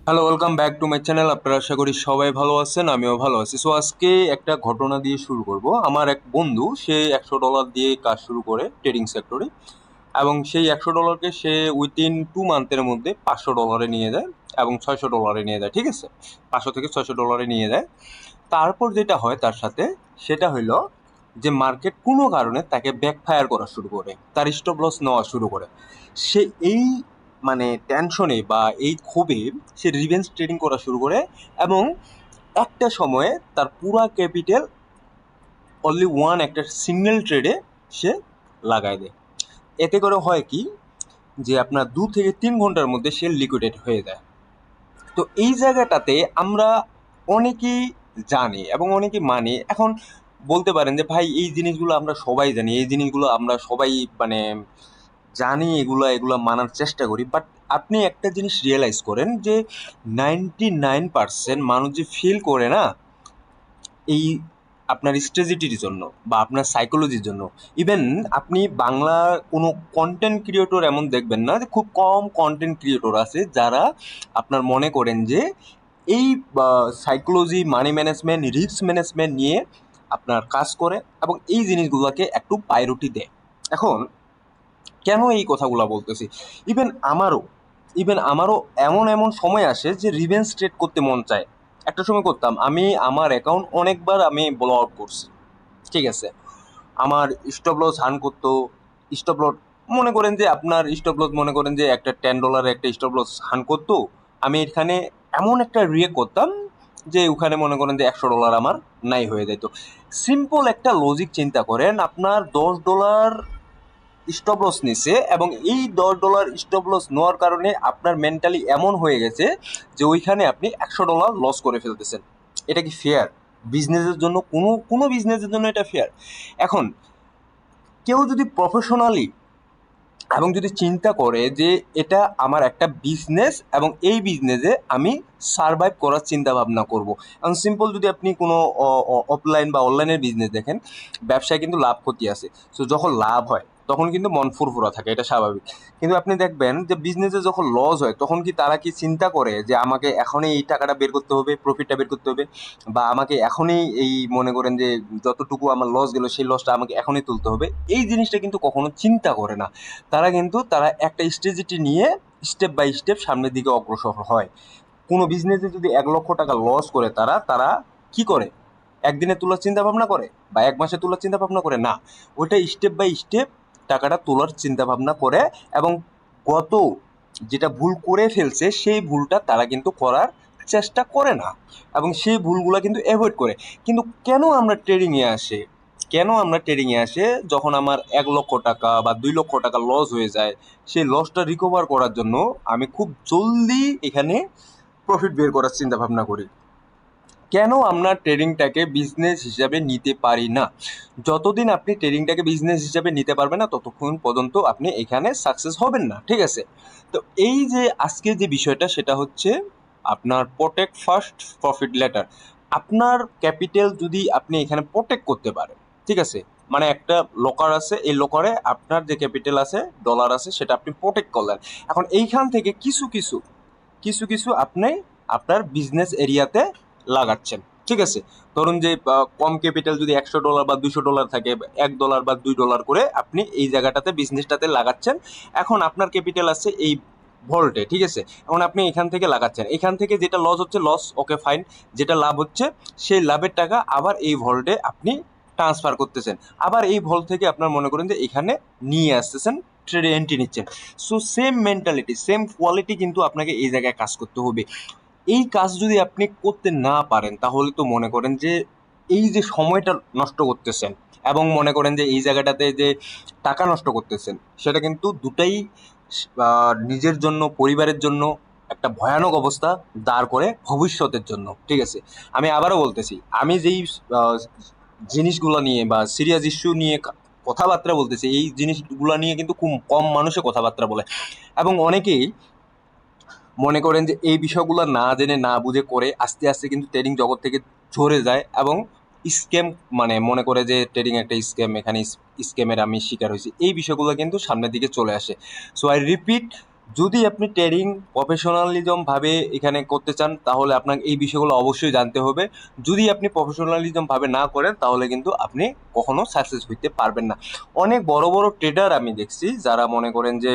Hello, welcome back to my channel. আপনারা আশা করি সবাই ভালো আছেন, আমিও ভালো আছি। সো আজকে একটা ঘটনা দিয়ে শুরু করব। আমার এক বন্ধু, সে $100 দিয়ে কাজ শুরু করে ট্রেডিং সেক্টরে, এবং সেই $100কে সে উইদিন 2 মান্থের মধ্যে $500 নিয়ে যায় এবং $600 নিয়ে যায়। ঠিক আছে, 500 থেকে $600 নিয়ে যায়। তারপর যেটা হয় তার সাথে, সেটা হইলো যে মার্কেট কোনো কারণে তাকে ব্যাকফায়ার করা শুরু করে, তার স্টপ লস নেওয়া শুরু করে। সে এই মানে টেনশনে বা এই ক্ষোভে সে রিভেঞ্জ ট্রেডিং করা শুরু করে, এবং একটা সময়ে তার পুরা ক্যাপিটাল অনলি ওয়ান একটা সিঙ্গেল ট্রেডে সে লাগায় দেয়। এতে করে হয় কি, যে আপনার 2 থেকে 3 ঘন্টার মধ্যে সে লিকুইডেট হয়ে যায়। তো এই জায়গাটাতে আমরা অনেকেই জানি এবং অনেকেই মানি। এখন বলতে পারেন যে ভাই, এই জিনিসগুলো আমরা সবাই জানি, এই জিনিসগুলো আমরা সবাই মানে জানি, এগুলা মানার চেষ্টা করি। বাট আপনি একটা জিনিস রিয়েলাইজ করেন যে 99% মানুষ যে ফিল করে না, এই আপনার স্ট্র্যাটেজির জন্য বা আপনার সাইকোলজির জন্য। ইভেন আপনি বাংলার কোনো কন্টেন্ট ক্রিয়েটর এমন দেখবেন না, যে খুব কম কন্টেন্ট ক্রিয়েটর আছে যারা আপনার মনে করেন যে এই psychology, money management, risk management নিয়ে আপনার কাজ করে এবং এই জিনিসগুলোকে একটু প্রায়োরিটি দেয়। এখন কেন এই কথাগুলো বলতেছি, ইভেন আমারও ইভেন আমারও এমন এমন সময় আসে যে রিভেঞ্জ ট্রেড করতে মন চায়। একটা সময় করতাম, আমি আমার অ্যাকাউন্ট অনেকবার আমি ব্লক আউট করছি। ঠিক আছে, আমার স্টপ লস হান করতো। স্টপ লস মনে করেন যে আপনার স্টপ লস মনে করেন যে একটা $10 একটা স্টপ লস হান করতো। আমি এখানে এমন একটা রিয়েক্ট করতাম যে ওখানে মনে করেন যে $100 আমার নাই হয়ে যেত। সিম্পল একটা লজিক চিন্তা করেন, আপনার $10 স্টপ লস নিছে এবং এই $10 স্টপ লস নেওয়ার কারণে আপনার মেন্টালি এমন হয়ে গেছে যে ওইখানে আপনি $100 লস করে ফেলতেছেন। এটা কি ফেয়ার? বিজনেসের জন্য, কোনো কোনো বিজনেসের জন্য এটা ফেয়ার? এখন কেউ যদি প্রফেশনালি এবং যদি চিন্তা করে যে এটা আমার একটা বিজনেস এবং এই বিজনেসে আমি সার্ভাইভ করার চিন্তা ভাবনা করব। এবং সিম্পল যদি আপনি কোনো অফলাইন বা অনলাইনের বিজনেস দেখেন, ব্যবসায় কিন্তু লাভ ক্ষতি আছে। সো যখন লাভ হয় তখন কিন্তু মন ফুরফুরা থাকে, এটা স্বাভাবিক। কিন্তু আপনি দেখবেন যে বিজনেসে যখন লস হয় তখন কি তারা কি চিন্তা করে যে আমাকে এখনই এই টাকাটা বের করতে হবে, প্রফিটটা বের করতে হবে, বা আমাকে এখনই এই মনে করেন যে যতটুকু আমার লস গেল সেই লসটা আমাকে এখনই তুলতে হবে? এই জিনিসটা কিন্তু কখনো চিন্তা করে না। তারা একটা স্ট্র্যাটেজি নিয়ে স্টেপ বাই স্টেপ সামনের দিকে অগ্রসর হয়। কোনো বিজনেসে যদি $1 লক্ষ লস করে তারা তারা কি করে? একদিনে তোলার চিন্তা ভাবনা করে বা এক মাসে তোলার চিন্তা ভাবনা করে না, ওইটা স্টেপ বাই স্টেপ টাকাটা তোলার চিন্তা ভাবনা করে। এবং গত যেটা ভুল করে ফেলছে সেই ভুলটা তারা কিন্তু করার চেষ্টা করে না, এবং সেই ভুলগুলা কিন্তু অ্যাভয়েড করে। কিন্তু কেন আমরা ট্রেডিংয়ে আসে যখন আমার $1 লক্ষ বা $2 লক্ষ লস হয়ে যায়? সেই লসটা রিকভার করার জন্য আমি খুব জলদি এখানে প্রফিট বের করার চিন্তা ভাবনা করি। কেন আমরা ট্রেডিংটাকে বিজনেস হিসাবে নিতে পারি না? যতদিন আপনি ট্রেডিংটাকে বিজনেস হিসাবে নিতে পারবেন না, ততক্ষণ পর্যন্ত আপনি এখানে সাকসেস হবেন না। ঠিক আছে, তো এই যে আজকে যে বিষয়টা, সেটা হচ্ছে আপনার প্রোটেক্ট ফার্স্ট, প্রফিট লেটার। আপনার ক্যাপিটাল যদি আপনি এখানে প্রোটেক্ট করতে পারেন, ঠিক আছে, মানে একটা লকার আছে, এই লকারে আপনার যে ক্যাপিটাল আছে, ডলার আছে, সেটা আপনি প্রোটেক্ট করলেন। এখন এইখান থেকে কিছু কিছু কিছু কিছু আপনি আপনার বিজনেস এরিয়াতে লাগাচ্ছেন। ঠিক আছে, ধরুন যে কম ক্যাপিটাল যদি $100 বা $200 থাকে, $1 বা $2 করে আপনি এই জায়গাটাতে বিজনেসটাতে লাগাচ্ছেন। এখন আপনার ক্যাপিটাল আছে এই ভল্টে, ঠিক আছে, এখন আপনি এখান থেকে লাগাচ্ছেন, এখান থেকে যেটা লস হচ্ছে লস, ওকে ফাইন। যেটা লাভ হচ্ছে সেই লাভের টাকা আবার এই ভল্টে আপনি ট্রান্সফার করতেছেন, আবার এই ভল্ট থেকে আপনার মনে করেন যে এখানে নিয়ে আসতেছেন, ট্রেডে এন্ট্রি নিচ্ছেন। So same mentality, same quality কিন্তু আপনাকে এই জায়গায় কাজ করতে হবে। এই কাজ যদি আপনি করতে না পারেন, তাহলে তো মনে করেন যে এই যে সময়টা নষ্ট করতেছেন এবং মনে করেন যে এই জায়গাটাতে যে টাকা নষ্ট করতেছেন, সেটা কিন্তু দুটাই নিজের জন্য, পরিবারের জন্য একটা ভয়ানক অবস্থা দাঁড় করে ভবিষ্যতের জন্য। ঠিক আছে, আমি আবারও বলতেছি, আমি যেই আহ, জিনিসগুলো নিয়ে বা সিরিয়াস ইস্যু নিয়ে কথাবার্তা বলতেছি, এই জিনিসগুলো নিয়ে কিন্তু খুব কম মানুষে কথাবার্তা বলে, এবং অনেকেই মনে করেন যে এই বিষয়গুলো না জেনে না বুঝে করে আস্তে আস্তে কিন্তু ট্রেডিং জগৎ থেকে ঝরে যায়, এবং স্ক্যাম, মানে মনে করে যে ট্রেডিং একটা স্ক্যাম, এখানে স্ক্যামের আমি শিকার হয়েছি, এই বিষয়গুলো কিন্তু সামনের দিকে চলে আসে। সো আই রিপিট, যদি আপনি ট্রেডিং প্রফেশনালিজম ভাবে এখানে করতে চান তাহলে আপনাকে এই বিষয়গুলো অবশ্যই জানতে হবে। যদি আপনি প্রফেশনালিজম ভাবে না করেন তাহলে কিন্তু আপনি কখনো সাকসেস হইতে পারবেন না। অনেক বড় বড় ট্রেডার আমি দেখছি যারা মনে করেন যে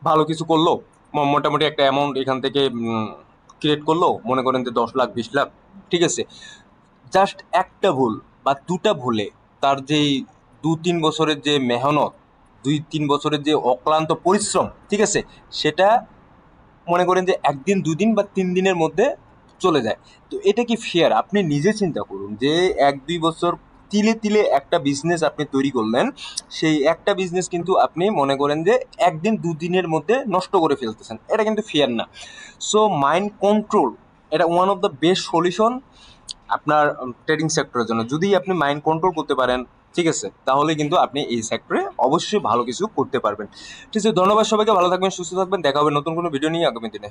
ভালো কিছু করলো, মোটামুটি একটা অ্যামাউন্ট এখান থেকে ক্রিয়েট করলো, মনে করেন যে 10 লাখ 20 লাখ, ঠিক আছে, জাস্ট একটা ভুল বা দুটা ভুলে তার যেই 2-3 বছরের যে মেহনত, 2-3 বছরের যে অক্লান্ত পরিশ্রম, ঠিক আছে, সেটা মনে করেন যে একদিন 2 দিন বা 3 দিনের মধ্যে চলে যায়। তো এটা কি ফেয়ার? আপনি নিজে চিন্তা করুন যে 1-2 বছর তিলে তিলে একটা বিজনেস আপনি তৈরি করলেন, সেই একটা বিজনেস কিন্তু আপনি মনে করেন যে একদিন 2 দিনের মধ্যে নষ্ট করে ফেলতেছেন, এটা কিন্তু ফেয়ার না। সো মাইন্ড কন্ট্রোল, এটা one of the best solution আপনার ট্রেডিং সেক্টরের জন্য। যদি আপনি মাইন্ড কন্ট্রোল করতে পারেন, ঠিক আছে, তাহলে কিন্তু আপনি এই সেক্টরে অবশ্যই ভালো কিছু করতে পারবেন। ঠিক আছে, ধন্যবাদ সবাইকে, ভালো থাকবেন, সুস্থ থাকবেন, দেখা হবে নতুন কোনো ভিডিও নিয়ে আগামী দিনে।